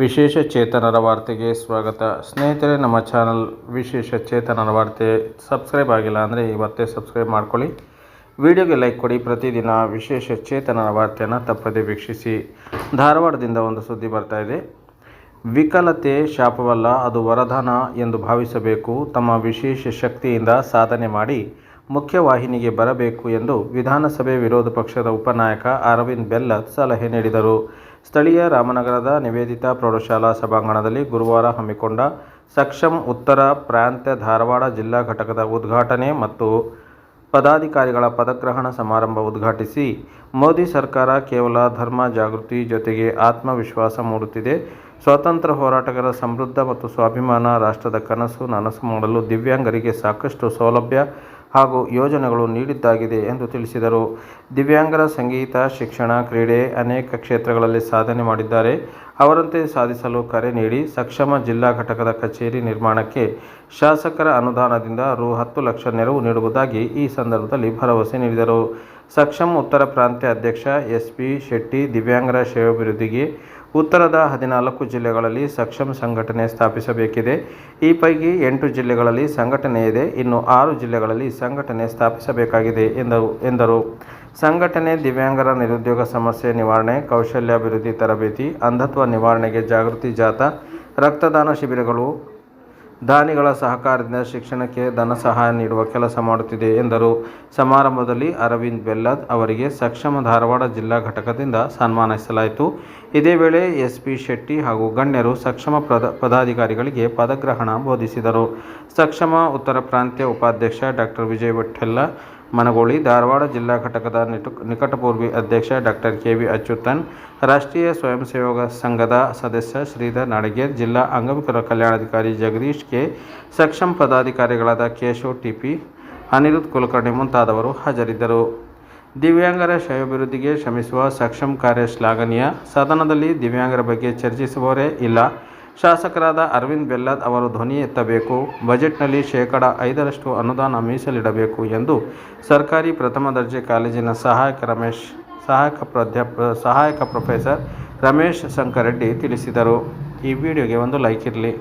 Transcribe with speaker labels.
Speaker 1: ವಿಶೇಷ ಚೇತನರ ವಾರ್ತೆಗೆ ಸ್ವಾಗತ. ಸ್ನೇಹಿತರೆ, ನಮ್ಮ ಚಾನಲ್ ವಿಶೇಷ ಚೇತನರ ವಾರ್ತೆ ಸಬ್ಸ್ಕ್ರೈಬ್ ಆಗಿಲ್ಲ ಅಂದರೆ ಇವತ್ತೇ ಸಬ್ಸ್ಕ್ರೈಬ್ ಮಾಡ್ಕೊಳ್ಳಿ. ವಿಡಿಯೋಗೆ ಲೈಕ್ ಕೊಡಿ. ಪ್ರತಿದಿನ ವಿಶೇಷ ಚೇತನರ ವಾರ್ತೆಯನ್ನು ತಪ್ಪದೇ ವೀಕ್ಷಿಸಿ. ಧಾರವಾಡದಿಂದ ಒಂದು ಸುದ್ದಿ ಬರ್ತಾ ಇದೆ. ವಿಕಲತೆ ಶಾಪವಲ್ಲ, ಅದು ವರದಾನ ಎಂದು ಭಾವಿಸಬೇಕು. ತಮ್ಮ ವಿಶೇಷ ಶಕ್ತಿಯಿಂದ ಸಾಧನೆ ಮಾಡಿ ಮುಖ್ಯವಾಹಿನಿಗೆ ಬರಬೇಕು ಎಂದು ವಿಧಾನಸಭೆ ವಿರೋಧ ಪಕ್ಷದ ಉಪನಾಯಕ ಅರವಿಂದ್ ಬೆಲ್ಲದ್ ಸಲಹೆ ನೀಡಿದರು. ಸ್ಥಳೀಯ ರಾಮನಗರದ ನಿವೇದಿತಾ ಪ್ರೌಢಶಾಲಾ ಸಭಾಂಗಣದಲ್ಲಿ ಗುರುವಾರ ಹಮ್ಮಿಕೊಂಡ ಸಕ್ಷಮ್ ಉತ್ತರ ಪ್ರಾಂತ್ಯ ಧಾರವಾಡ ಜಿಲ್ಲಾ ಘಟಕದ ಉದ್ಘಾಟನೆ ಮತ್ತು ಪದಾಧಿಕಾರಿಗಳ ಪದಗ್ರಹಣ ಸಮಾರಂಭ ಉದ್ಘಾಟಿಸಿ, ಮೋದಿ ಸರ್ಕಾರ ಕೇವಲ ಧರ್ಮ ಜಾಗೃತಿ ಜೊತೆಗೆ ಆತ್ಮವಿಶ್ವಾಸ ಮೂಡುತ್ತಿದೆ. ಸ್ವಾತಂತ್ರ್ಯ ಹೋರಾಟಗಾರರ ಸಮೃದ್ಧ ಮತ್ತು ಸ್ವಾಭಿಮಾನ ರಾಷ್ಟ್ರದ ಕನಸು ನನಸು ಮಾಡಲು ದಿವ್ಯಾಂಗರಿಗೆ ಸಾಕಷ್ಟು ಸೌಲಭ್ಯ ಹಾಗೂ ಯೋಜನೆಗಳು ನೀಡಿದ್ದಾಗಿದೆ ಎಂದು ತಿಳಿಸಿದರು. ದಿವ್ಯಾಂಗರ ಸಂಗೀತ, ಶಿಕ್ಷಣ, ಕ್ರೀಡೆ ಅನೇಕ ಕ್ಷೇತ್ರಗಳಲ್ಲಿ ಸಾಧನೆ ಮಾಡಿದ್ದಾರೆ. ಅವರಂತೆ ಸಾಧಿಸಲು ಕರೆ ನೀಡಿ ಸಕ್ಷಮ ಜಿಲ್ಲಾ ಘಟಕದ ಕಚೇರಿ ನಿರ್ಮಾಣಕ್ಕೆ ಶಾಸಕರ ಅನುದಾನದಿಂದ ರು. 10 ಲಕ್ಷ ನೆರವು ನೀಡುವುದಾಗಿ ಈ ಸಂದರ್ಭದಲ್ಲಿ ಭರವಸೆ ನೀಡಿದರು. ಸಕ್ಷಮ್ ಉತ್ತರ ಪ್ರಾಂತ್ಯ ಅಧ್ಯಕ್ಷ ಎಸ್.ಪಿ. ಶೆಟ್ಟಿ, ದಿವ್ಯಾಂಗರ ಶ್ರೇಯೋಭಿವೃದ್ಧಿಗೆ ಉತ್ತರದ 14 ಜಿಲ್ಲೆಗಳಲ್ಲಿ ಸಕ್ಷಮ್ ಸಂಘಟನೆ ಸ್ಥಾಪಿಸಬೇಕಿದೆ. ಈ ಪೈಕಿ 8 ಜಿಲ್ಲೆಗಳಲ್ಲಿ ಸಂಘಟನೆ ಇದೆ, ಇನ್ನು 6 ಜಿಲ್ಲೆಗಳಲ್ಲಿ ಸಂಘಟನೆ ಸ್ಥಾಪಿಸಬೇಕಾಗಿದೆ ಎಂದರು. ಸಂಘಟನೆ ದಿವ್ಯಾಂಗರ ನಿರುದ್ಯೋಗ ಸಮಸ್ಯೆ ನಿವಾರಣೆ, ಕೌಶಲ್ಯಾಭಿವೃದ್ಧಿ ತರಬೇತಿ, ಅಂಧತ್ವ ನಿವಾರಣೆಗೆ ಜಾಗೃತಿ ಜಾಥಾ, ರಕ್ತದಾನ ಶಿಬಿರಗಳು, ದಾನಿಗಳ ಸಹಕಾರದಿಂದ ಶಿಕ್ಷಣಕ್ಕೆ ಧನ ಸಹಾಯ ನೀಡುವ ಕೆಲಸ ಮಾಡುತ್ತಿದೆ ಎಂದರು. ಸಮಾರಂಭದಲ್ಲಿ ಅರವಿಂದ್ ಬೆಲ್ಲದ್ ಅವರಿಗೆ ಸಕ್ಷಮ ಧಾರವಾಡ ಜಿಲ್ಲಾ ಘಟಕದಿಂದ ಸನ್ಮಾನಿಸಲಾಯಿತು. ಇದೇ ವೇಳೆ ಎಸ್.ಪಿ. ಶೆಟ್ಟಿ ಹಾಗೂ ಗಣ್ಯರು ಸಕ್ಷಮ ಪದಾಧಿಕಾರಿಗಳಿಗೆ ಪದಗ್ರಹಣ ಬೋಧಿಸಿದರು. ಸಕ್ಷಮ ಉತ್ತರ ಪ್ರಾಂತ್ಯ ಉಪಾಧ್ಯಕ್ಷ ಡಾಕ್ಟರ್ ವಿಜಯ್ ವಿಠ್ಠಲ ಮನಗೋಳಿ, ಧಾರವಾಡ ಜಿಲ್ಲಾ ಘಟಕದ ನಿಕಟಪೂರ್ವಿ ಅಧ್ಯಕ್ಷ ಡಾಕ್ಟರ್ ಕೆ.ವಿ. ಅಚ್ಯುತನ್, ರಾಷ್ಟ್ರೀಯ ಸ್ವಯಂ ಸೇವಕ ಸಂಘದ ಸದಸ್ಯ ಶ್ರೀಧರ್ ನಾಡಗೇರ್, ಜಿಲ್ಲಾ ಅಂಗವಿಕಲರ ಕಲ್ಯಾಣಾಧಿಕಾರಿ ಜಗದೀಶ್ ಕೆ, ಸಕ್ಷಮ್ ಪದಾಧಿಕಾರಿಗಳಾದ ಕೇಶವ್ ಟಿ.ಪಿ., ಅನಿರುದ್ಧ್ ಕುಲಕರ್ಣಿ ಮುಂತಾದವರು ಹಾಜರಿದ್ದರು. ದಿವ್ಯಾಂಗರ ಶ್ರೇಯೋಭಿವೃದ್ಧಿಗೆ ಶ್ರಮಿಸುವ ಸಕ್ಷಮ್ ಕಾರ್ಯ ಶ್ಲಾಘನೀಯ. ಸದನದಲ್ಲಿ ದಿವ್ಯಾಂಗರ ಬಗ್ಗೆ ಚರ್ಚಿಸುವವರೇ ಇಲ್ಲ. ಶಾಸಕರಾದ ಅರವಿಂದ್ ಬೆಲ್ಲದ್ ಅವರು ಧ್ವನಿ ಎತ್ತಬೇಕು. ಬಜೆಟ್ನಲ್ಲಿ ಶೇಕಡಾ 5% ಅನುದಾನ ಮೀಸಲಿಡಬೇಕು ಎಂದು ಸರ್ಕಾರಿ ಪ್ರಥಮ ದರ್ಜೆ ಕಾಲೇಜಿನ ಸಹಾಯಕ ಪ್ರೊಫೆಸರ್ ರಮೇಶ್ ಶಂಕರರೆಡ್ಡಿ ತಿಳಿಸಿದರು. ಈ ವಿಡಿಯೋಗೆ ಒಂದು ಲೈಕ್ ಇರಲಿ.